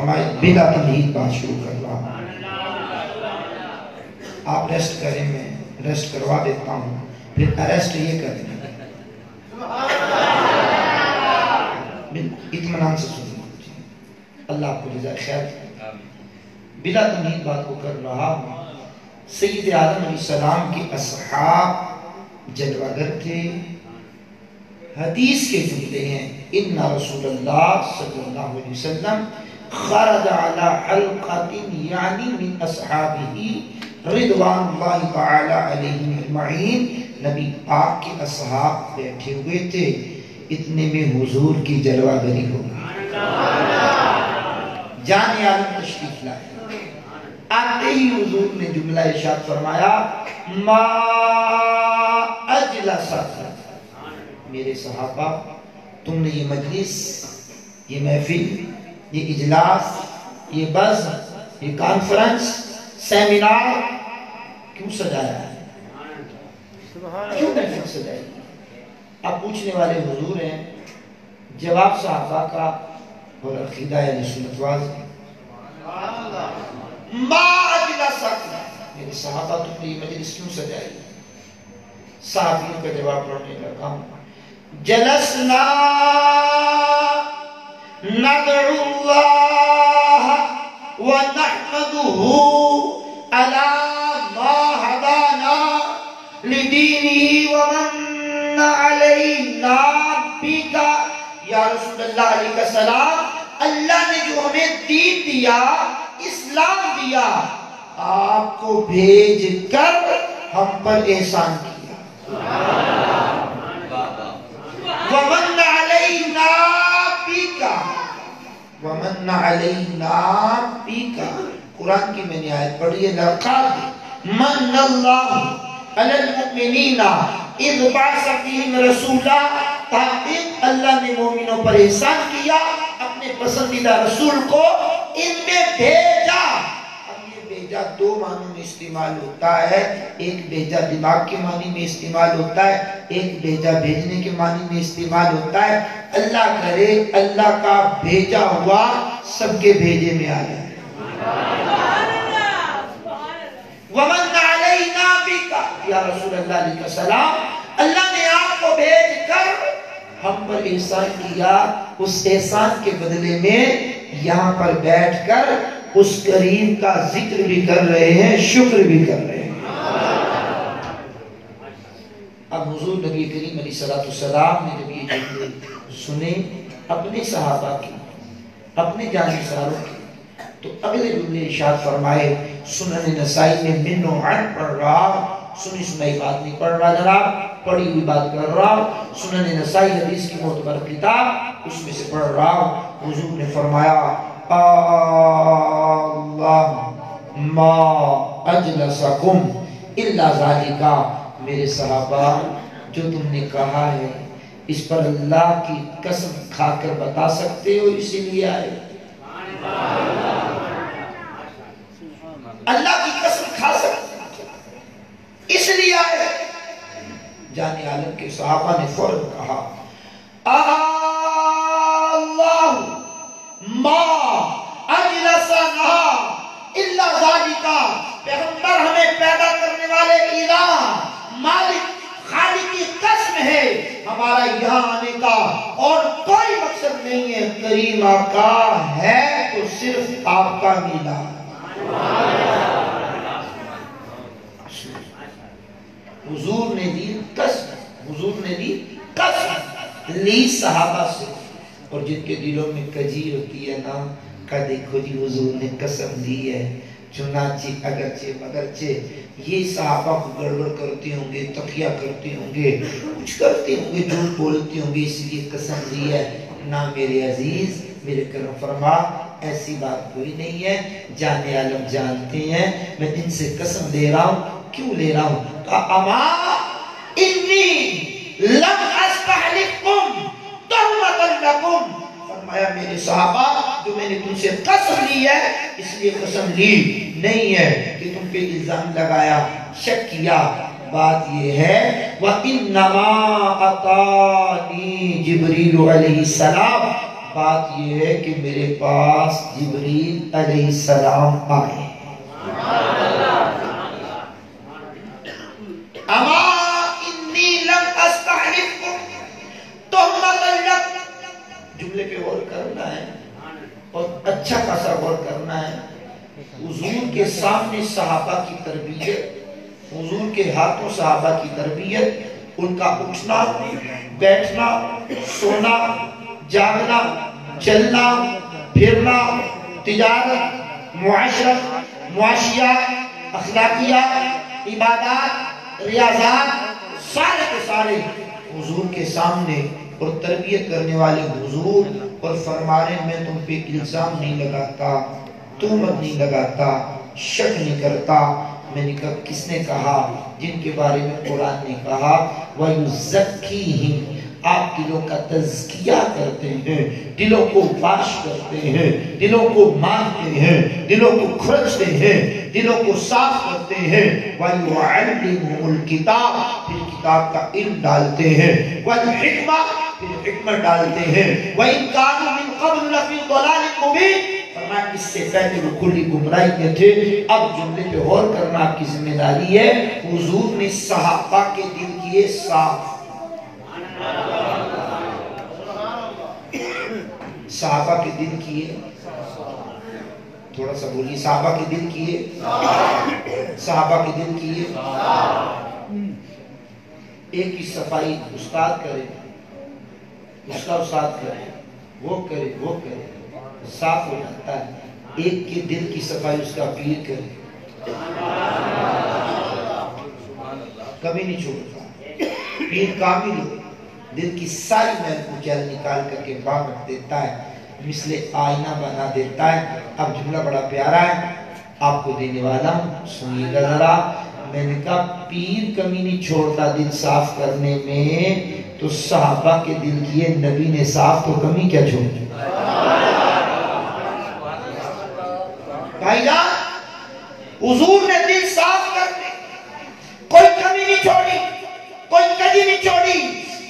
فرمائے بلا تمہید بات شروع کر رہا ہوں. آپ ریسٹ کریں، میں ریسٹ کروا دیتا ہوں، پھر اریسٹ یہ کریں. اطمینان سے سنیں. اللہ آپ کو جزائے خیر. بلا تمہید بات کو کر رہا ہوں. سید آدم علیہ السلام کے اصحاب جلوگر تھے. حدیث کے جملے ہیں ان رسول اللہ صلی اللہ علیہ وسلم خرج على حلقۃ یعنی من اصحابہ رضوان اللہ تعالی علیہم اجمعین. نبی پاک کے اصحاب بیٹھے ہوئے تھے، اتنے میں حضور کی جلوہ گری ہو گئی. جان عالم تشریف لائے. آتے ہی حضور نے جملہ ارشاد فرمایا ما اجلسک. میرے صحابہ، تم نے یہ مجلس، یہ محفل، یہ اجلاس، یہ بز، یہ کانفرنس، سیمینار کیوں سجایا ہے؟ کیوں محفل سجائی؟ اب پوچھنے والے حضور ہیں، جواب صحابہ کا اور عقیدہ اہل سنت واضح. ما اجلسک، میرے صحابہ تم نے یہ مجلس کیوں سجائی؟ صحابیوں کا جواب پڑھنے لگا ہوں. جلسنا ندعو اللہ ونحمده على ما هدانا لدینه ومن علینا بک. یا رسول اللہ علیہ السلام، اللہ نے جو ہمیں دین دیا، اسلام دیا، آپ کو بھیج کر ہم پر احسان کیا. وَمَنَّ عَلَيْنَا بِكَ وَمَنَّ عَلَيْنَا بِكَ. قرآن کی میں نے آیت پڑھی ہے لَقَدْ مَنَّ اللَّهُ عَلَى الْمُؤْمِنِينَ اِذْ بَعَثَ فِيهِمْ رَسُولًا. تحقیق اللہ نے مومنوں پر احسان کیا، اپنے پسندیدہ رسول کو ان میں بھیجا. اب یہ بھیجا دو معنوں میں استعمال ہوتا ہے. ایک بھیجا دماغ کے معنی میں استعمال ہوتا ہے، ایک بھیجا بھیجنے کے معنی میں استعمال ہوتا ہے. اللہ کرے اللہ کا بھیجا ہوا سب کے بھیجے میں آ جائے. وَمَنَّ عَلَيْنَا بِكَ. یا رسول اللہ علیہ السلام، اللہ نے آپ کو بھیج کر ہم پر احسان کیا. اس احسان کے بدلے میں یہاں پر بیٹھ کر اس کریم کا ذکر بھی کر رہے ہیں، شکر بھی کر رہے ہیں. اب حضور نبی کریم علیہ السلام نے جب یہ جملے سنے اپنے صحابہ کی، اپنے جانشاروں کی، تو اگلے جملے ارشاد فرمائے. سنن نسائی میں من و عن پڑھ رہا، سنی سنائی بات نہیں پڑھ رہا جناب، پڑھی ہوئی بات کر رہا. سنن نسائی حدیث کی معتبر کتاب، اس میں سے پڑھ رہا. حضور نے فرمایا اللہ ما اجلسکم الا ذالکا. میرے صحابہ، جو تم نے کہا ہے اس پر اللہ کی قسم کھا کر بتا سکتے ہو اسی لیے آئے؟ اللہ کی قسم کھا سکتے اس لیے آئے؟ جان عالم کے صحابہ نے فوراً کہا اللہ ما اجلسنا الا ذالکا. پیغمبر ہمیں پیدا کرنے والے الہ مالک خالق کی قسم ہے، ہمارا یہاں آنے کا اور کوئی مقصد نہیں ہے. کریم آقا ہے تو صرف آپ کا میلاد. حضور نے دی قسم، حضور نے دی قسم لی صحابہ سے. اور جن کے دلوں میں کجی ہوتی ہے نا، کہا دیکھو جی حضور نے قسم دی ہے، چنانچہ اگرچہ مگرچہ یہ صحابہ کو گڑبڑ کرتے ہوں گے، تقیہ کرتے ہوں گے، کچھ کرتے ہوں گے، جھوٹ بولتے ہوں گے، اس لیے قسم دی ہے. نہ میرے عزیز، میرے کرم فرما، ایسی بات کوئی نہیں ہے. جان عالم جانتے ہیں میں ان سے قسم لے رہا ہوں. کیوں لے رہا ہوں؟ اما انی لم استحلفکم تہمۃ لکم. فرمایا میرے صحابہ، جو میں نے تم سے قسم لی ہے اس لیے قسم لی نہیں ہے کہ تم پہ الزام لگایا، شک کیا. بات یہ ہے وَإِنَّمَا أَتَانِي جِبْرِيلُ علیہ السلام بات یہ ہے کہ میرے پاس جبریل علیہ السلام آئے. اما انی لم استحلفکم تہمۃ لکم. جملے پہ غور کرنا ہے اور اچھا خاصا غور کرنا ہے. حضور کے سامنے صحابہ کی تربیت، حضور کے ہاتھوں صحابہ کی تربیت، ان کا اٹھنا بیٹھنا سونا جاگنا چلنا پھرنا، تجارت معاشرت معاشیات اخلاقیات عبادات ریاضات، سارے کے سارے حضور کے سامنے اور تربیت کرنے والے حضور. اور فرما رہے میں تم پہ الزام نہیں لگاتا، تہمت نہیں لگاتا، شک نہیں کرتا. میں نے کہا کس نے کہا؟ جن کے بارے میں قرآن نے کہا وَيُزَكِّيهِمْ، آپ دلوں کا تزکیہ کرتے ہیں، دلوں کو واش کرتے ہیں، دلوں کو مانتے ہیں، دلوں کو کھرچتے ہیں، دلوں کو صاف کرتے ہیں. وَيُعَلِّمُهُمُ الْكِتَابَ، پھر کتاب کا علم ڈالتے ہیں، وَالْحِكْمَةَ، پھر حکمت ڈالتے ہیں. وَإِنْ كَانُوا مِنْ قَبْلُ لَفِي ضَلَالٍ مُبِينٍ، فرمایا اس سے پہلے وہ کلی گمراہی میں تھے. اب جملے پہ غور کرنا آپ کی ذمہ داری ہے. حضور نے صحابہ کے دل کیے صاف. صحابہ کے دل کیے، تھوڑا سا بولیے، صحابہ کے دل کیے، صحابہ کے دل کیے. ایک ہی صفائی استاد کرے، اس کا استاد کرے، وہ کرے وہ کرے، صاف ہو جاتا ہے. ایک کے دل کی صفائی اس کا پیر کرے، کبھی نہیں چھوڑتا. پیر کامل ہو، دل کی ساری میل کچیل نکال کر کے باہر رکھ دیتا ہے، مثل آئینہ بنا دیتا ہے. اب جملہ بڑا پیارا ہے، آپ کو دینے والا ہوں، سنیے گا ذرا. میں نے کہا پیر کمی نہیں چھوڑتا دل صاف کرنے میں، تو صحابہ کے دل کیے نبی نے صاف، تو کمی کیا چھوڑی؟ بھائی جان حضور نے دل صاف کرنے کوئی کمی نہیں چھوڑی، کوئی کجی نہیں چھوڑی.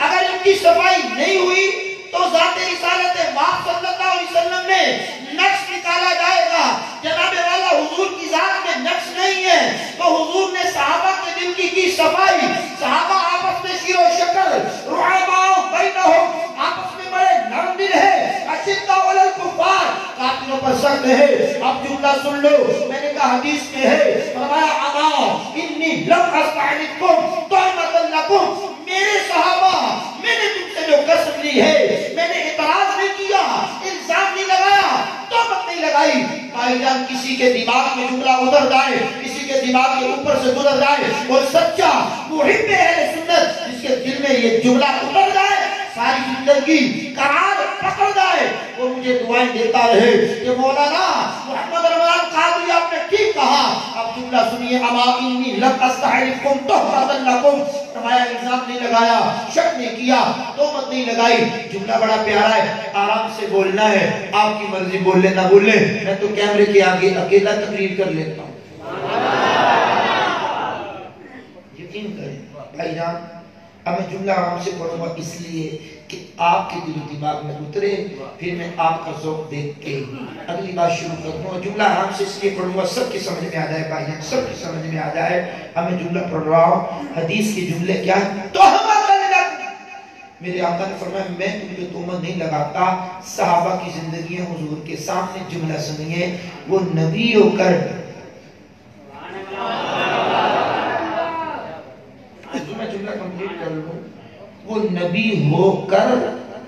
اگر ان کی صفائی نہیں ہوئی تو ذات رسالت ماہ صلی اللہ علیہ وسلم میں نقص نکالا جائے گا. جناب والا حضور کی ذات میں نقص نہیں ہے، تو حضور نے صحابہ کے دل کی صفائی. صحابہ آپس میں شیر و شکر، رحماء بینہم، آپس میں بڑے نرم دل ہے، اشداء علی الکفار، کافروں پر سخت ہے. اب جملہ سن لو، میں نے کہا حدیث میں ہے، فرمایا اما انی لم استعلکم تہمۃ لکم. میرے صحابہ، میں نے تم سے جو قسم لی ہے، میں نے اعتراض نہیں کیا، الزام نہیں لگایا، تہمت نہیں لگائی. بھائی جان کسی کے دماغ میں جملہ اتر جائے، کسی کے دماغ کے اوپر سے گزر جائے، اور سچا محب اہل سنت جس کے دل میں یہ جملہ اتر جائے، ساری زندگی قرار پکڑ جائے، وہ مجھے دعائیں دیتا رہے کہ مولانا محمد رمضان قادری آپ نے ٹھیک کہا. اب جملہ سنیے، اما انی لم استحلفکم تہمۃ لکم. فرمایا الزام نہیں لگایا، شک نہیں کیا، تہمت نہیں لگائی. جملہ بڑا پیارا ہے، آرام سے بولنا ہے، آپ کی مرضی بول لے نہ بول لے، میں تو کیمرے کے آگے اکیلا تقریر کر لیتا ہوں. یقین کریں بھائی جان. اب میں جملہ آرام سے پڑھوں گا اس لیے کہ آپ کے دل و دماغ میں اترے، پھر میں آپ کا ذوق دیکھ کے اگلی بات شروع کروں گا. جملہ آرام سے اس لیے پڑھوں گا سب کے سمجھ میں آ جائے بھائی جان، سب کے سمجھ میں آ جائے. اب میں جملہ پڑھ رہا ہوں، حدیث کے جملے کیا ہے؟ تہمت لکم. میرے آقا نے فرمایا میں تم پہ تہمت نہیں لگاتا. صحابہ کی زندگیاں حضور کے سامنے. جملہ سنیے، وہ نبی ہو کر، میں جملہ کمپلیٹ کر لوں، وہ نبی ہو کر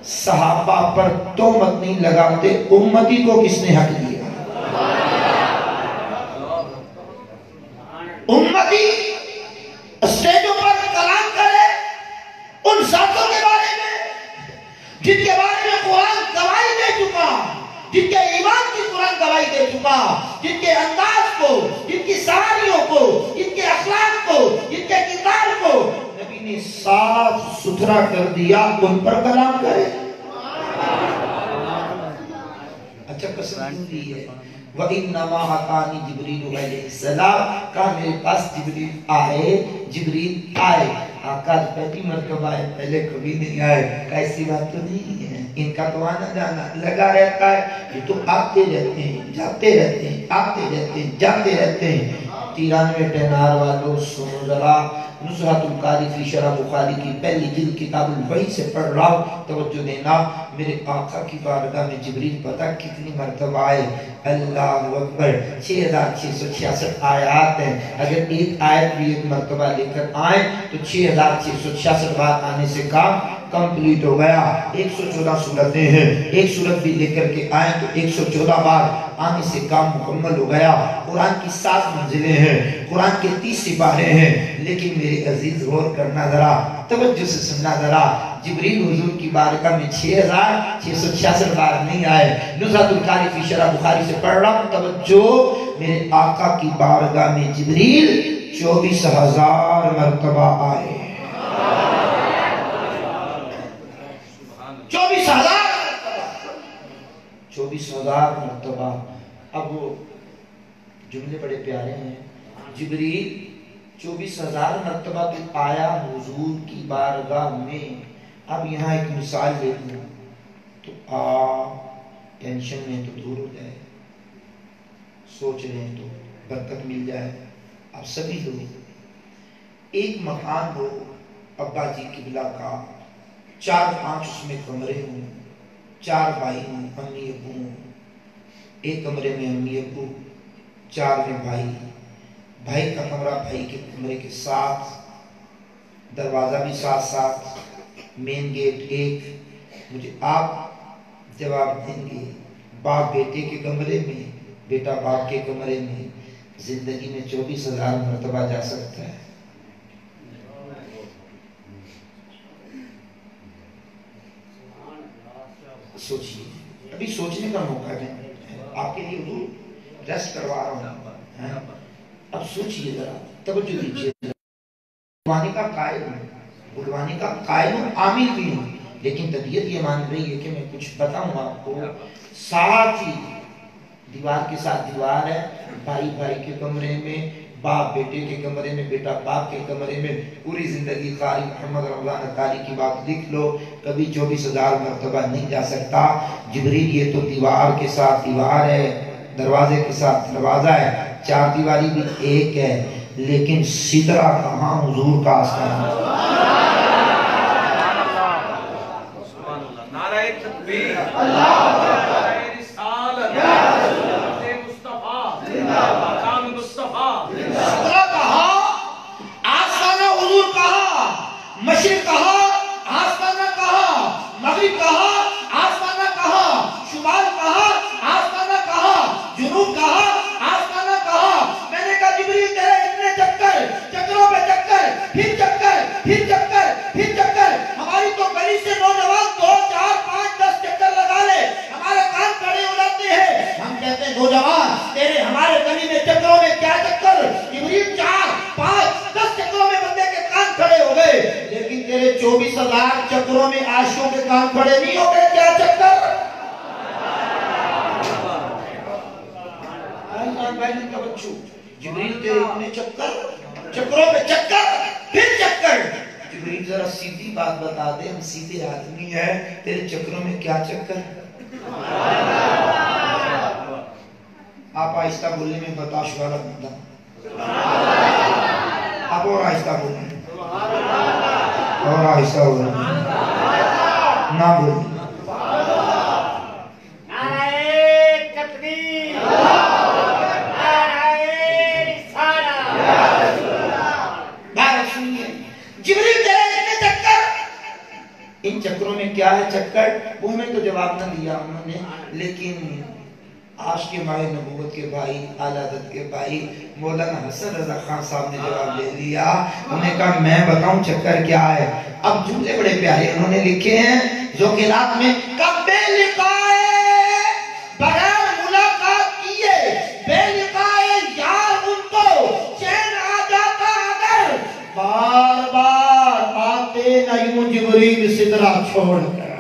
صحابہ پر تہمت نہیں لگاتے. امتی کو کس نے حق دیا؟ امتی اسٹیجوں پر کلام کرے ان ذاتوں کے بارے میں جن کے بارے میں قرآن گواہی دے چکا، جن کے ایمان کی قرآن گواہی دے چکا، جن کے انداز کو، جن کی سواریوں کو، جن کے اخلاق کو، جن کے کردار کو نبی نے صاف ستھرا کر دیا، ان پر کلام کرے. اچھا قسم کیوں دی ہے؟ وَإِنَّمَا أَتَانِي جِبْرِيلُ عَلَيْهِ السَّلَامُ. کہا میرے پاس جبریل آئے، جبریل آئے. آقا پہلی مرتبہ آئے، پہلے کبھی نہیں آئے. کیسی بات تو نہیں ہے. ان کا تو آنا جانا لگا رہتا ہے، یہ تو آتے رہتے ہیں، جاتے رہتے ہیں، آتے رہتے ہیں، جاتے رہتے ہیں۔ 93 ٹینار والوں سنو ذرا، نزہۃ القاری فی شرح بخاری کی پہلی جلد کتاب الوحی سے پڑھ رہا ہوں، توجہ دینا۔ میرے آقا کی بارگاہ میں جبریل پتہ کتنی مرتبہ آئے؟ اللہ اکبر، 6666 آیات ہیں۔ اگر ایک آیت بھی ایک مرتبہ لے کر آئیں تو 6666 بار آنے سے کام کمپلیٹ ہو گیا۔ 114 صورتیں ہیں، ایک صورت بھی لے کر کے آئیں تو 114 بار آنے سے کام مکمل ہو گیا۔ قرآن کی 7 منزلیں ہیں، قرآن کے 30 سپارے ہیں، لیکن میرے عزیز غور کرنا ذرا، توجہ سے سننا ذرا۔ جبریل حضور کی بارگاہ میں 6666 بار نہیں آئے۔ نزہۃ القاری فی شرح بخاری سے پڑھ رہا ہوں، توجہ۔ میرے آقا کی بارگاہ میں جبریل 24,000 مرتبہ آئے۔ 24,000 مرتبہ۔ اب وہ جملے بڑے پیارے ہیں، جبریل 24,000 مرتبہ تو آیا حضور کی بارگاہ میں۔ اب یہاں ایک مثال لے دوں تو ٹینشن میں تو دور ہو جائے، سوچ رہے ہیں تو برکت مل جائے۔ اب سبھی لوگ ایک مکان ہو ابا جی قبلہ کا، 4-5 اس میں کمرے ہوں، 4 بھائی ہوں، امی ابو ہوں، ایک کمرے میں امی ابو، 4 میں بھائی، بھائی کا کمرہ بھائی کے کمرے کے ساتھ، دروازہ بھی ساتھ ساتھ، مین گیٹ ایک۔ مجھے آپ جواب دیں گے باپ بیٹے کے کمرے میں، بیٹا باپ کے کمرے میں زندگی میں 24,000 مرتبہ جا سکتا ہے؟ سوچیے، ابھی سوچنے کا موقع ہے، آپ کے لیے حضور ریسٹ کروا رہا ہوں۔ اب سوچیے ذرا، توجہ دیجیے۔ بلوانے کا قائل ہوں، بلوانے کا قائل ہوں، عامل بھی ہوں، لیکن طبیعت یہ مان رہی ہے کہ میں کچھ بتاؤں آپ کو۔ ساتھ ہی دیوار کے ساتھ دیوار ہے، بھائی بھائی کے کمرے میں، باپ بیٹے کے کمرے میں، بیٹا باپ کے کمرے میں، پوری زندگی قاری محمد رمضان اطاری کی بات لکھ لو، کبھی 24,000 مرتبہ نہیں جا سکتا۔ جبریل یہ تو دیوار کے ساتھ دیوار ہے، دروازے کے ساتھ دروازہ ہے، 4 دیواری بھی ایک ہے، لیکن سدرہ کہاں حضور کا آستانہ۔ نعرہ تکبیر، نعرہ رسالت، مصطفیٰ، مقام مصطفیٰ۔ سدرہ کہاں، آستانہ حضور کہاں، مشرق کہاں، آستانہ کہاں، مغرب کہاں، آستانہ کہاں، شمال کہاں، آستانہ کہاں، جنوب کہاں، آستانہ کہاں۔ میں نے کہا جبریل تیرے اتنے چکر، چکروں پہ چکر، پھر چکر، پھر چکر، پھر چکر۔ ہماری تو گلی سے نوجوان 2, 4, 5, 10 چکر لگا لے، ہمارے کان کھڑے ہو جاتے ہیں۔ ہم کہتے ہیں نوجوان تیرے ہمارے گلی میں چکروں میں کیا چکر؟ جبریل 4, 5, 10 چکروں میں بندے کے کان کھڑے ہو گئے، لیکن تیرے 24,000 چکروں میں عاشقوں کے کان کھڑے نہیں ہو گئے۔ کیا چکر؟ جبریل تیرے اتنے چکر، چکروں پہ چکر، پھر چکر۔ جبریل ذرا سیدھی بات بتا دے، ہم سیدھے آدمی ہیں، تیرے چکروں میں کیا چکر؟ آپ آہستہ بولنے میں برداشت والا بندہ، آپ اور آہستہ بولیں، اور آہستہ بولیں، نہ بولیں۔ ان چکروں میں کیا ہے چکر؟ وہ ہمیں تو جواب نہ دیا انہوں نے، لیکن عاشق ماہ نبوت کے بھائی، اعلیٰ حضرت کے بھائی مولانا حسن رضا خان صاحب نے جواب لے لیا۔ انہوں نے کہا میں بتاؤں چکر کیا ہے۔ اب جملے بڑے پیارے انہوں نے لکھے ہیں ذوقرات میں، کب بے لقائے بغیر ملاقات کیے، بے لقائے یار ان کو چین آ جاتا اگر بار بار آتے نہ یوں جبریل سدرہ چھوڑ کر۔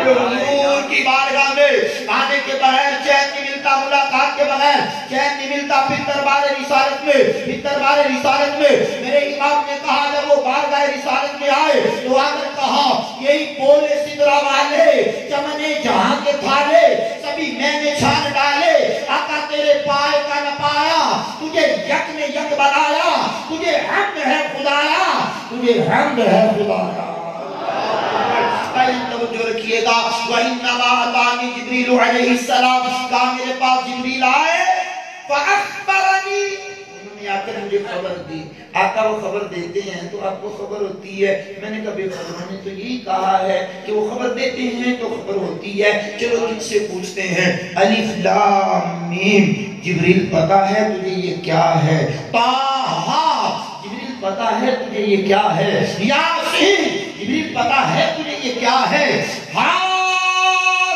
حضور کی بارگاہ میں آنے کے بغیر چین نہیں ملتا، ملاقات کے بغیر ہے، چین نہیں ملتا پھر دربار رسالت میں، پھر دربار رسالت میں میرے امام نے کہا جب وہ بارگاہ رسالت میں آئے تو آ کر کہا یہی بولے سدرا والے چمنے جہاں کے تھالے سبھی میں نے چھان ڈالے، آقا تیرے پائے کا نہ پایا، تجھے یک نے یک بنایا، تجھے حمد ہے خدایا، تجھے حمد ہے خدایا۔ توجہ رکھیے گا، وَإِنَّمَا أَتَانِي جبریل علیہ السلام، کہا میرے پاس جبریل آئے فَأَخْبَرَنِي، انہوں نے آ کر مجھے خبر دی۔ آقا وہ خبر دیتے ہیں تو آپ کو خبر ہوتی ہے، میں نے کبھی خبروں نے تو یہی کہا ہے کہ وہ خبر دیتے ہیں تو خبر ہوتی ہے۔ چلو ان سے پوچھتے ہیں، الف لام میم، جبریل پتا ہے تجھے یہ کیا ہے؟ طٰہٰ، جبریل پتا ہے تجھے یہ کیا ہے؟ یاسین، جبریل پتا ہے تجھے یہ کیا ہے؟ حامیم،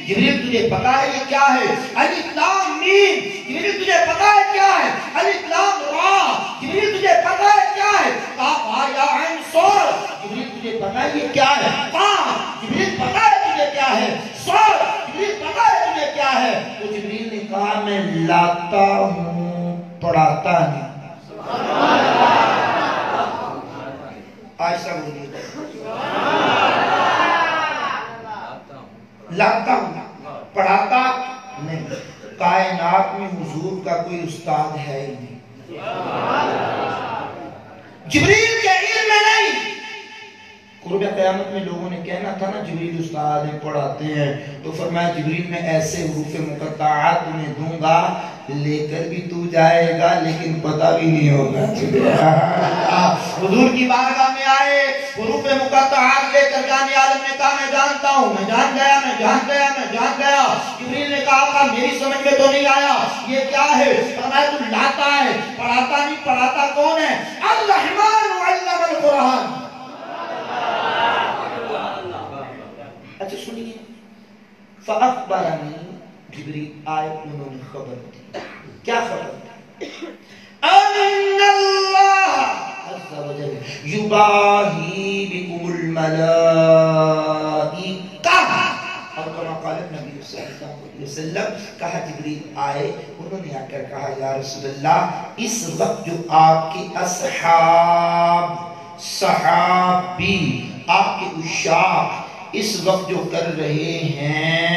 جبریل تجھے پتا ہے یہ کیا ہے؟ الف لام میم، جبریل تجھے پتا ہے کیا ہے؟ الف لام را، جبریل تجھے پتا ہے کیا ہے؟ کاف ہا یا عین صاد، جبریل تجھے پتا ہے یہ کیا ہے؟ قاف، جبریل پتا ہے تجھے کیا ہے؟ صاد، جبریل پتا ہے تجھے کیا ہے؟ تو جبریل نے کہا میں لاتا ہوں پڑھاتا نہیں۔ عائشہ بولیے لاتا ہوں پڑھاتا نہیں، کائنات میں حضور کا کوئی استاد ہے ہی نہیں، جبریل کے علم میں نہیں۔ قرب قیامت میں لوگوں نے کہنا تھا نا جبریل استاد ہیں پڑھاتے ہیں، تو فرمایا جبریل میں ایسے حروف مقطعات تمہیں دوں گا لے کر بھی تو جائے گا لیکن پتہ بھی نہیں ہوگا۔ حضور کی بارگاہ میں آئے حروف مقطعات لے کر جانے عالم نے کہا میں جانتا ہوں، میں جان گیا، میں جان گیا، میں جان گیا۔ جبریل نے کہا کہ میری سمجھ میں تو نہیں آیا یہ کیا ہے؟ فرمایا تو لاتا ہے پڑھاتا نہیں، پڑھاتا کون ہے؟ الرحمن علم القرآن۔ اچھا سنیے، فَأَخْبَرَنِي، جبریل آئے انہوں نے خبر دی، کیا خبر دی؟ اَنَّ اللَّهَ عَزَّ وَجَلَّ يُبَاهِي بِكُمُ الْمَلَائِكَةَ، اور کما قال نبی صلی اللہ علیہ وسلم، کہا جبریل آئے انہوں نے آ کر کہا یا رسول اللہ اس وقت جو آپ کے اصحاب صحابی آپ کے عشاق اس وقت جو کر رہے ہیں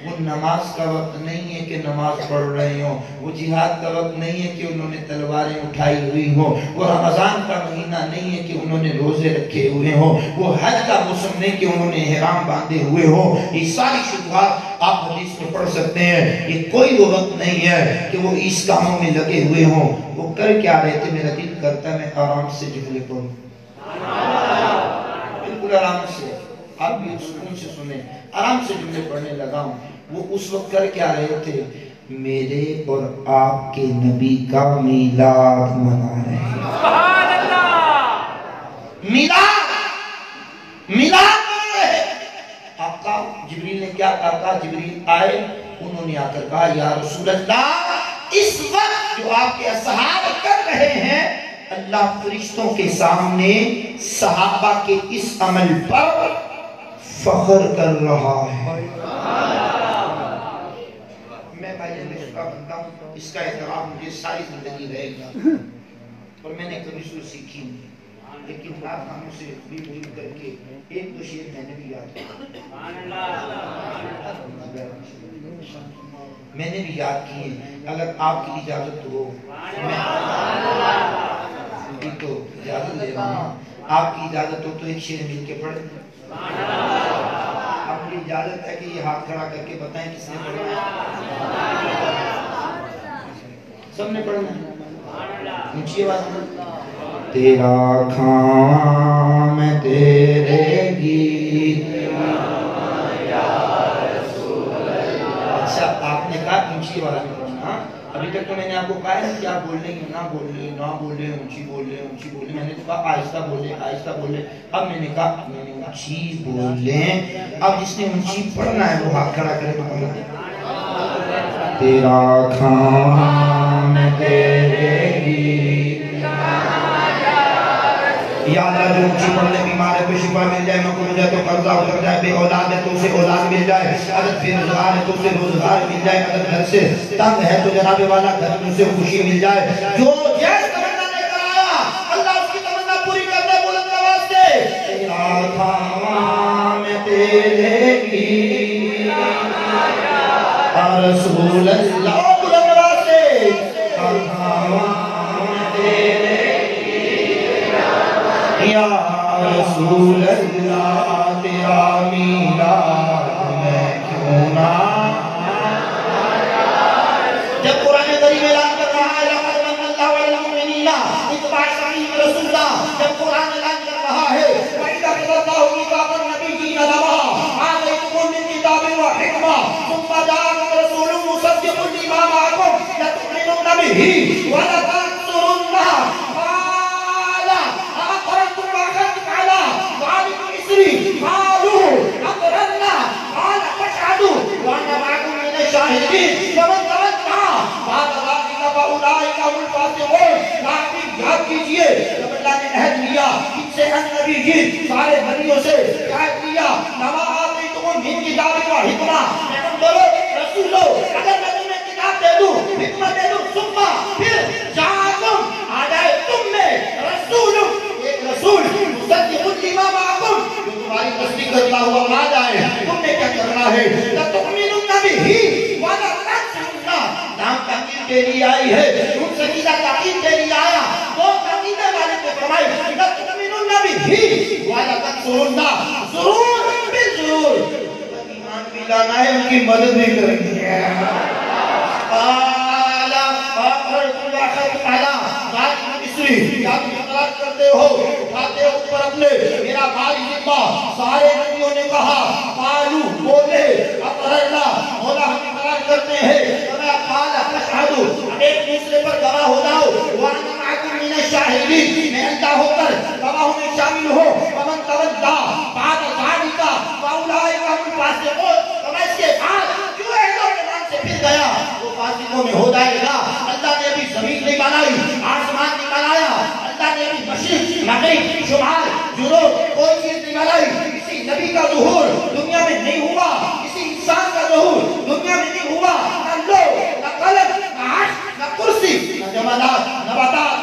وہ نماز کا وقت نہیں ہے کہ نماز پڑھ رہے ہوں، وہ جہاد کا وقت نہیں ہے کہ انہوں نے تلواریں اٹھائی ہوئی ہوں، وہ رمضان کا مہینہ نہیں ہے کہ انہوں نے روزے رکھے ہوئے ہوں، وہ حج کا موسم نہیں کہ انہوں نے احرام باندھے ہوئے ہوں۔ یہ ساری شبہات آپ حدیث میں پڑھ سکتے ہیں۔ یہ کوئی وہ وقت نہیں ہے کہ وہ اس کاموں میں لگے ہوئے ہوں۔ وہ کر کیا رہے تھے؟ میرا دل کرتا ہے میں آرام سے جملے پڑھوں، بالکل آرام سے، آپ بھی سکون سے سنیں، آرام سے جملے پڑھنے لگا ہوں۔ وہ اس وقت کر کیا رہے تھے؟ میرے اور آپ کے نبی کا میلاد منا رہے ہیں۔ سبحان اللہ، میلاد منا رہے ہیں۔ آقا جبریل نے کیا کہا؟ جبریل آئے انہوں نے آ کر کہا یا رسول اللہ اس وقت جو آپ کے اصحاب کر رہے ہیں اللہ فرشتوں کے سامنے صحابہ کے اس عمل پر فخر کر رہا ہے۔ میں بھائی اس کا بندہ ہوں، اس کا احترام مجھے ساری زندگی رہے گا اور میں نے کبھی سے سیکھی نہیں، لیکن آپ ہمیں سے بھی مل کر کے ایک دو شعر میں نے بھی یاد کیا، میں نے بھی یاد کیے۔ اگر آپ کی اجازت ہو میں تو اجازت لے رہا ہوں، آپ کی اجازت ہو تو ایک شعر مل کے پڑھ لیں۔ آپ کی اجازت ہے کہ یہ ہاتھ کھڑا کر کے بتائیں کس نے پڑھنا ہے؟ سب نے پڑھنا ہے؟ اونچی آواز میں تیرا کھاں میں تیرے گیت۔ اچھا آپ نے کہا اونچی آواز میں پڑھنا، ابھی تک تو میں نے آپ کو کہا ہے کہ آپ بول لیں گے، نہ بول لیں، نہ بول لیں، اونچی بول لیں، اونچی بول لیں۔ میں نے کہا آہستہ بول لیں، آہستہ بول لیں۔ اب میں نے کہا میں نے اونچی بول لیں۔ اب جس نے اونچی پڑھنا ہے وہ ہاتھ کھڑا کرے تو تیرا کھاں میں تیرے گیت۔ یا اللہ جو اونچی پڑھ لے بیمار ہے کوئی شفا مل جائے، میں کو ہے تو قرضہ اتر جائے، بے اولاد ہے تو اسے اولاد مل جائے، اگر بے روزگار ہے تو اسے روزگار مل جائے، اگر گھر سے تنگ ہے تو جناب والا گھر میں اسے خوشی مل جائے. جو جیس تمنا لے کر آیا اللہ اس کی تمنا پوری کر دے. بلند آواز سے تیرا تھا میں تیرے کی رسول اللہ، بلند آواز سے یا رسول اللہ تیرا میلاد میں کیوں نہ. جب قرآن کریم اعلان کر رہا ہے لقد من اللہ علی المؤمنین اذ بعث فیہم رسولا، جب قرآن اعلان کر رہا ہے وَإِذَا أَخَذَ اللَّهُ مِيثَاقَ النَّبِيِّينَ لَمَا آتَيْتُكُم مِّن كِتَابٍ وَحِكْمَةٍ ثُمَّ جَاءَكُمْ رَسُولٌ مُصَدِّقٌ لِّمَا مَعَكُمْ لَتُؤْمِنُنَّ بِهِ وَلَتَنصُرُنَّهُ قَالَ أَأَقْرَرْتُمْ وَأَخَذْتُمْ عَلَىٰ ذَٰلِكُمْ إِصْرِي قَالُوا أَقْرَرْنَا قَالَ فَاشْهَدُوا وَأَنَا مَعَكُم مِّنَ الشَّاهِدِينَ فَمَن تَوَلَّىٰ بَعْدَ ذَٰلِكَ فَأُولَٰئِكَ هُمُ الْفَاسِقُونَ. آپ یاد کیجئے جب اللہ نے عہد لیا ان سے نبی سارے نبیوں سے عہد لیا لما آتیتکم من کتاب و حکمہ، پیغمبروں رسولوں اگر میں تمہیں کتاب دے دوں حکمت دے دوں ثم پھر جاءکم آ جائے تم میں رسول، ایک رسول مصدق لما معکم جو تمہاری تصدیق کرتا ہوا آ جائے، تم نے کیا کرنا ہے لتؤمنن بہ ولتنصرنہ. نام تاکید کے لیے آئی ہے، ان سے سیدھا تاکید کے لیے آیا. دو تاکیدیں والے کو فرمائی لتؤمنن بہ ولتنصرنہ، ضرور بالضرور ایمان بھی لانا ہے، ان کی مدد بھی کرنی ہے. قال فأقررتم وأخذتم علی ذلکم إصری، کیا تم اقرار کرتے ہو اٹھاتے ہو اوپر اپنے میرا بھاری ذمہ. سارے نبیوں نے کہا قالوا بولے اقررنا مولا ہم اقرار کرتے ہیں. قال فاشهدوا ایک دوسرے پر گواہ ہو جاؤ. وَأَنَا مَعَكُم مِّنَ الشَّاهِدِينَ میں اللہ ہو کر گواہوں میں شامل ہو. وَمَن تَوَلَّىٰ بَعْدَ ذَٰلِکَ فَأُولَٰئِکَ هُمُ الْفَاسِقُونَ. تو اس کے بعد جو اہلوں کے نام سے پھر گیا وہ فاسقوں میں ہو جائے گا. اللہ نے ابھی زمین نہیں بنائی، آسمان نہیں بنایا، اللہ نے ابھی مشرق مغرب شمال جنوب کوئی چیز نہیں بنائی. کسی نبی کا ظہور دنیا میں نہیں ہوا، کسی انسان کا ظہور دنیا میں نہیں ہوا. نہ لو نہ قلم نہ عرش نہ کرسی نہ جمالات نہ نباتات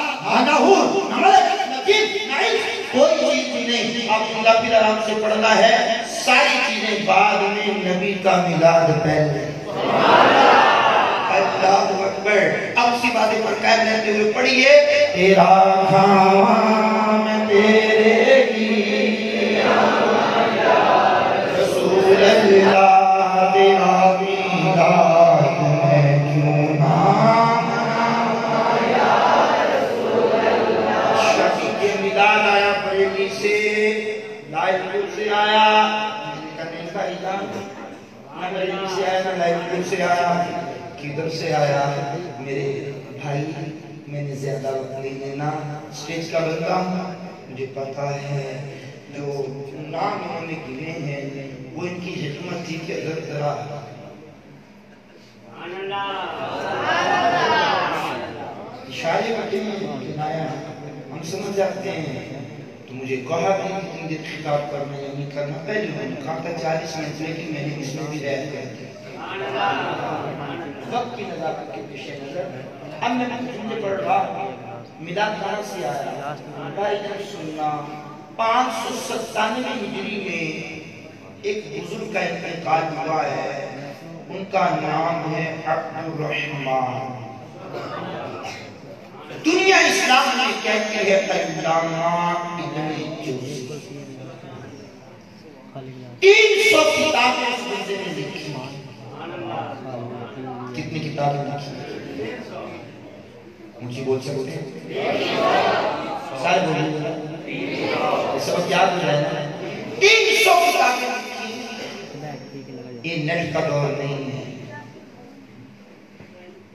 نہ حور نہ ملک نہ جن نہ علم، کوئی چیز بھی نہیں. آپ اللہ پھر آرام سے پڑھنا ہے. ساری چیزیں بعد میں، نبی کا میلاد پہلے. اللہ اکبر. اب اسی باتیں پر قائم رہتے ہوئے پڑھیے تیرا کھاواں میں تیرے کی رسول اللہ تیرا میلاد میں کیوں نہ شفیع کے میلاد آیا بریلی سے، لائٹ پور سے آیا، کنے کا اعلان نہ بریلی سے آیا نہ لائٹ پور سے آیا، کدھر سے آیا میرے بھائی. میں نے زیادہ وقت نہیں لینا، سٹیج کا بندہ ہوں، مجھے پتا ہے جو نام انہوں نے گنے ہیں وہ ان کی حکمت تھی کہ اگر ذرا اشارے بٹے میں کنایا ہم سمجھ جاتے ہیں. تو مجھے کہا بھی اتنی دیر خطاب کرنا یا نہیں کرنا. پہلے میں نے کہا تھا 40 منٹ لیکن میں نے اس میں بھی رہت کر دی وقت کی نظافت کے پیش نظر. اب میں جملے پڑھ رہا میلاد کہاں سے آیا؟ بھائی جب سننا 597 ہجری میں ایک بزرگ کا انتقال ہوا ہے، ان کا نام ہے عبد الرحمن. دنیا اسلام میں کہتی ہے علامہ ابن جوزی. 300 کتابیں اس بندے نے لکھی. کتنی کتابیں لکھی؟ مجھے بول سکتے ہیں سارے بولیے سبق یاد ہو جائے نا. 300 کتابیں لکھی. یہ نیٹ کا دور نہیں ہے،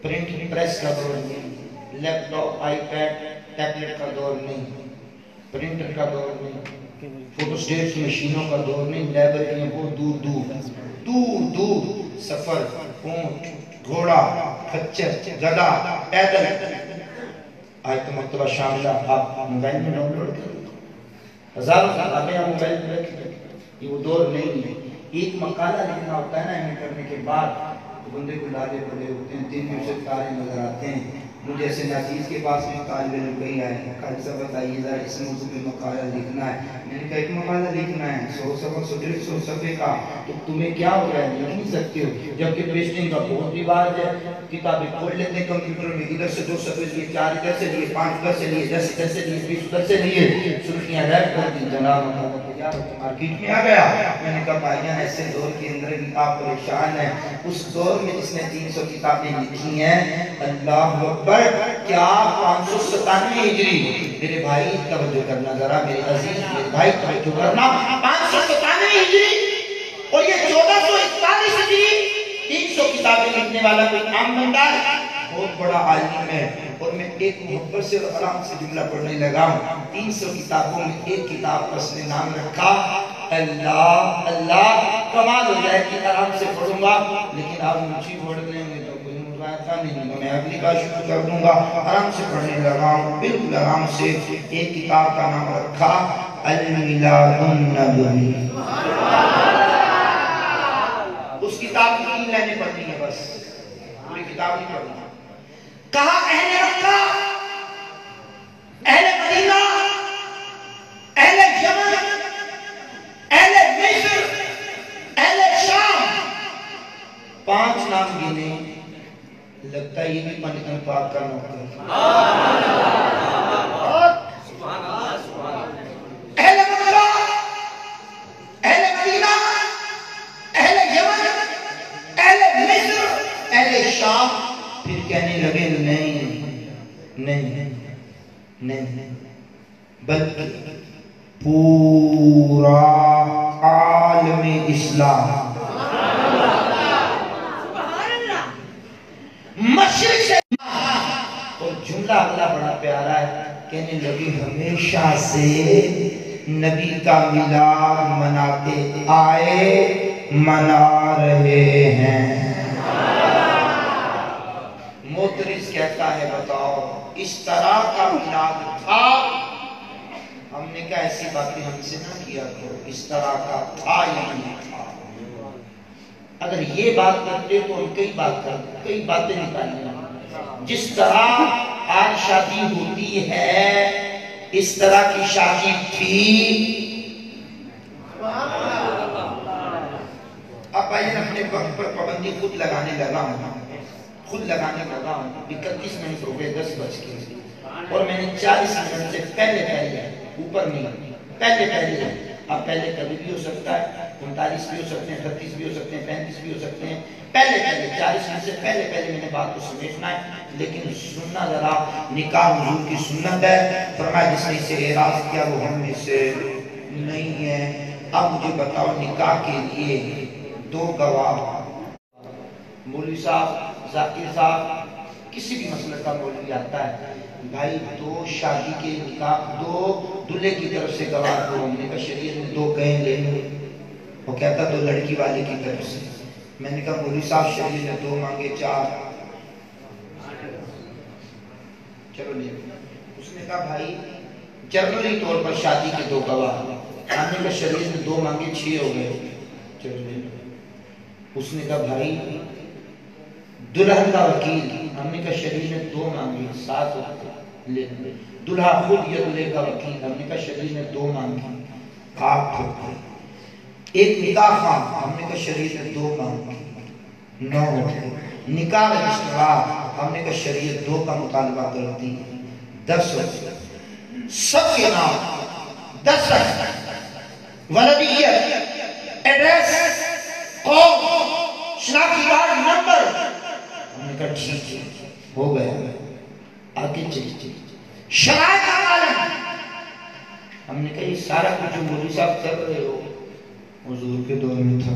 پرنٹ پریس کا دور نہیں، لیپ ٹاپ آئی پیڈ ٹیبلٹ کا دور نہیں، پرنٹر کا دور نہیں، فوٹو سٹیٹ مشینوں کا دور نہیں. لائبریریاں وہ دور دور دور سفر، اونٹ گھوڑا خچر گدا پیدل. آج تو مکتبہ شاملہ آپ موبائل میں ڈاؤن لوڈ کریں، ہزاروں کتابیں آپ موبائل میں رکھیں. یہ وہ دور نہیں ہے. ایک مقالہ لکھنا ہوتا ہے نا ایم اے کرنے کے بعد تو بندے کو لالے پڑے ہوتے ہیں, 3 دن سے تارے نظر آتے ہیں. مجھے ایسے ناچیز کے پاس میں طالب علم کہیں آئے, قائد صاحب بتائیے ذرا اس موضوع پہ مقالہ لکھنا ہے. میں نے کہا ایک مقالہ لکھنا ہے 100 صفحہ 150 صفحے کا, تو تمہیں کیا ہو رہا ہے, لکھ نہیں سکتے ہو. جبکہ پیسٹنگ کا بہت رواج ہے, کتابیں کھول لیتے ہیں کمپیوٹر میں, ادھر سے 2 صفحے لیے, 4 ادھر سے لیے, 5 ادھر سے لیے, 10 ادھر سے لیے, 20 ادھر سے لیے, سرخیاں ریپ کر دی. جناب مارکیٹ میں آ گیا. میں نے کہا بھائیاں ایسے دور کے اندر آپ پریشان ہیں, اس دور میں جس نے 300 کتابیں لکھی ہیں, اللہ اکبر, کیا 597 ہجری, میرے بھائی توجہ کرنا ذرا, میرے عزیز میرے بھائی توجہ کرنا, 597 ہجری اور یہ 1441 ہجری, 300 کتابیں لکھنے والا کوئی عام بندہ ہے, بہت بڑا عالم ہے. اور میں ایک محبت سے اور آرام سے جملہ پڑھنے لگا ہوں. 300 کتابوں میں ایک کتاب پر اس نے نام رکھا اللہ. اللہ کمال ہو جائے کہ آرام سے پڑھوں گا, لیکن آپ مجھے پڑھ دیں گے تو کوئی مزاحتہ نہیں ہوگا. میں اگلی بار شروع کر دوں گا. آرام سے پڑھنے لگا ہوں, بالکل آرام سے. ایک کتاب کا نام رکھا المیلاد النبوی. اس کتاب کی 3 لائنیں پڑھنی ہے بس, پوری کتاب نہیں پڑھنا. کہا اہل مکہ, اہل مدینہ, اہل یمن, اہل مصر, اہل شام, 5 نام گنے. لگتا ہے یہ بھی پنجتن پاک کا موقع ہے. اہل مکہ, اہل مدینہ, اہل یمن, اہل مصر, اہل شام. پھر کہنے لگے نہیں, بلکہ پورا عالم اسلام, مشرق سے. اور جملہ اللہ بڑا پیارا ہے, کہنے لگے ہمیشہ سے نبی کا میلاد مناتے آئے, منا رہے ہیں. موترز کہتا ہے بتاؤ اس طرح کا میلاد تھا. ہم نے کہا ایسی باتیں ہم سے نہ کیا کرو, اس طرح کا تھا یا نہیں تھا. اگر یہ بات کرتے تو ہم کئی باتیں نکالیں. جس طرح آج شادی ہوتی ہے اس طرح کی شادی تھی. اب آئیے اپنے وقت پر پابندی خود لگانے لگا ہوں. 31 منٹ ہو گئے 10 بج کے, اور میں نے 40 منٹ سے پہلے اوپر نہیں, پہلے اب پہلے کبھی بھی ہو سکتا ہے, 39 بھی ہو سکتے ہیں, 38 بھی ہو سکتے ہیں, 35 بھی ہو سکتے ہیں. پہلے 40 منٹ سے پہلے میں نے بات کو سمیٹنا ہے. لیکن سننا ذرا, نکاح حضور کی سنت ہے. فرمایا جس نے اسے اعراض کیا وہ ہم میں سے نہیں ہے. اب مجھے بتاؤ نکاح کے لیے 2 گواہ, مولوی صاحب, ذاکر صاحب, کسی بھی مسئلہ کا مولوی آتا ہے, بھائی 2 شادی کے نکاح, 2 دلہے کی طرف سے گواہ دو. ہم نے کہا شریعت میں 2 کہیں لے لو. وہ کہتا 2 لڑکی والے کی طرف سے. میں نے کہا مولوی صاحب شریعت نے 2 مانگے 4, چلو لے. اس نے کہا بھائی جنرلی طور پر شادی کے 2 گواہ. ہم نے کہا شریعت نے 2 مانگے 6 ہو گئے, چلو لے. اس نے کہا بھائی دلہن کا وکیل. ہم نے کہا شریعت نے 2 مانگے 7 ہو گئے, لے. دلہا خود یا دلہے کا وکیل. ہم نے کہا شریعت نے 2 مانگے 8 ہو گئے. ایک نکاح خان. ہم نے کہا شریعت نے 2 مانگے 9 ہو گئے. نکاح رجسٹرار. ہم نے کہا شریعت 2 کا مطالبہ کرتی 10 ہو گئے. سب کے نام 10 ولدیت, ایڈریس, قوم, شناختی کارڈ نمبر. ہم نے کہا ٹھیک ہے ہو گیا, آگے چلیے. شرائط عالم. ہم نے کہا یہ سارا کچھ جو مولوی صاحب کر رہے ہو حضور کے دور میں تھا.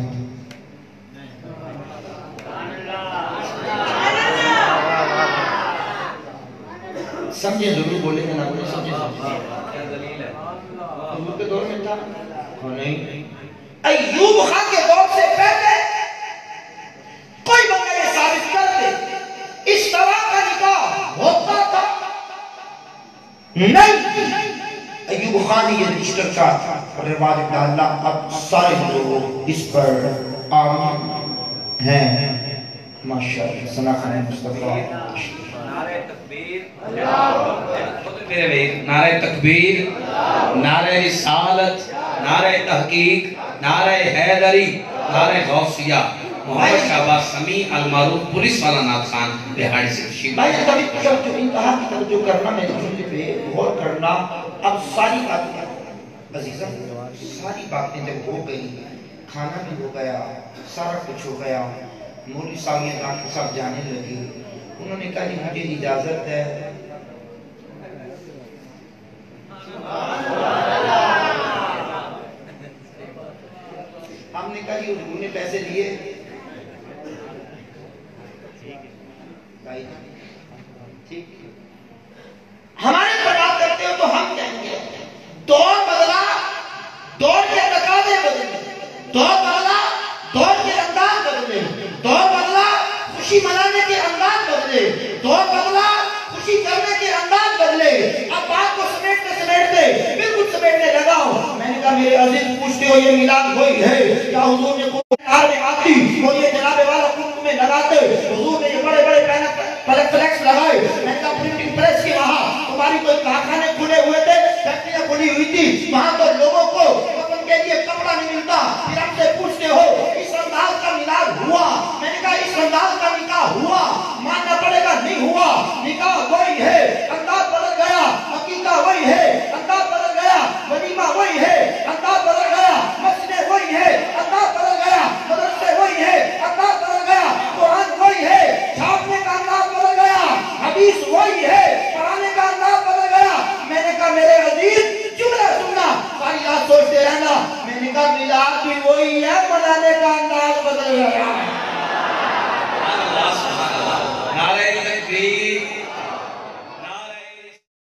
سمجھے ضرور, بولیں گے نہ بولیں, سمجھے حضور کے دور میں تھا. نہیں, ایوب خان کے دور سے پہلے کوئی بندہ یہ ثابت کر دے اس طرح کا نکاح ہوتا تھا. نہیں, ایوب خوانی یہ رجسٹر کا اور رواج ڈالنا. اب سارے لوگ اس پر آمین ہیں. ماشاءاللہ ثنا خان مصطفیٰ. نعرہ تکبیر، میرے بھائی، نعرہ تکبیر، نعرہ رسالت، نعرہ تحقیق، نعرہ حیدری، نعرہ غوثیہ. محمد شہباز سمیع المعروف پولیس والا نعت خان بہاڑی سے تشریف بھائی کبھی جو انتہا کی توجہ کرنا، میرے جملے پہ غور کرنا. اب ساری باتیں عزیزہ، ساری باتیں جب ہو گئی، کھانا بھی ہو گیا، سارا کچھ ہو گیا، مولوی صاحب یہ نام کے ساتھ جانے لگے. انہوں نے کہا جی مجھے اجازت ہے. ہم نے کہا جی حضور نے پیسے لیے. ٹھیک ہمارے پر بات کرتے ہو تو ہم کہیں گے دور بدلا، دور کے تقاضے بدلے، دور بدلا، دور کے انداز بدلے، دور بدلا، خوشی منانے کے انداز بدلے، دور بدلا، خوشی کرنے کے انداز بدلے. اب بات کو سمیٹتے بالکل سمیٹنے لگا ہوں. میں نے کہا میرے عزیز پوچھتے ہو یہ میلاد ہوئی ہے کیا حضور نے کوئی کار میں آتی اور یہ جناب والا کن میں لگاتے؟ حضور نے یہ بڑے بڑے فلیکس لگائے. میں نے کہا پرنٹنگ پریس کے وہاں تمہاری کوئی کارخانے کھلے ہوئے تھے، فیکٹریاں کھلی ہوئی تھی، وہاں تو لوگوں کو وطن کے لیے کپڑا نہیں ملتا. پھر ہم سے پوچھتے ہو اس انداز کا میلاد ہوا؟ میں نے کہا اس انداز کا نکاح ہوا، ماننا پڑے گا نہیں ہوا. نکاح وہی ہے، انداز بدل گیا. عقیقہ وہی ہے، انداز بدل گیا. ولیمہ وہی ہے، انداز بدل گیا. مسجد وہی ہے، انداز بدل گیا. مدرسے وہی ہے، انداز بدل گیا. قرآن وہی ہے، چھاپنے کا انداز بدل گیا. حدیث وہی ہے، پڑھانے کا انداز بدل گیا. میں نے کہا میرے عزیز جملہ سننا، ساری رات سوچتے رہنا. میں نے کہا میلاد بھی وہی ہے، منانے کا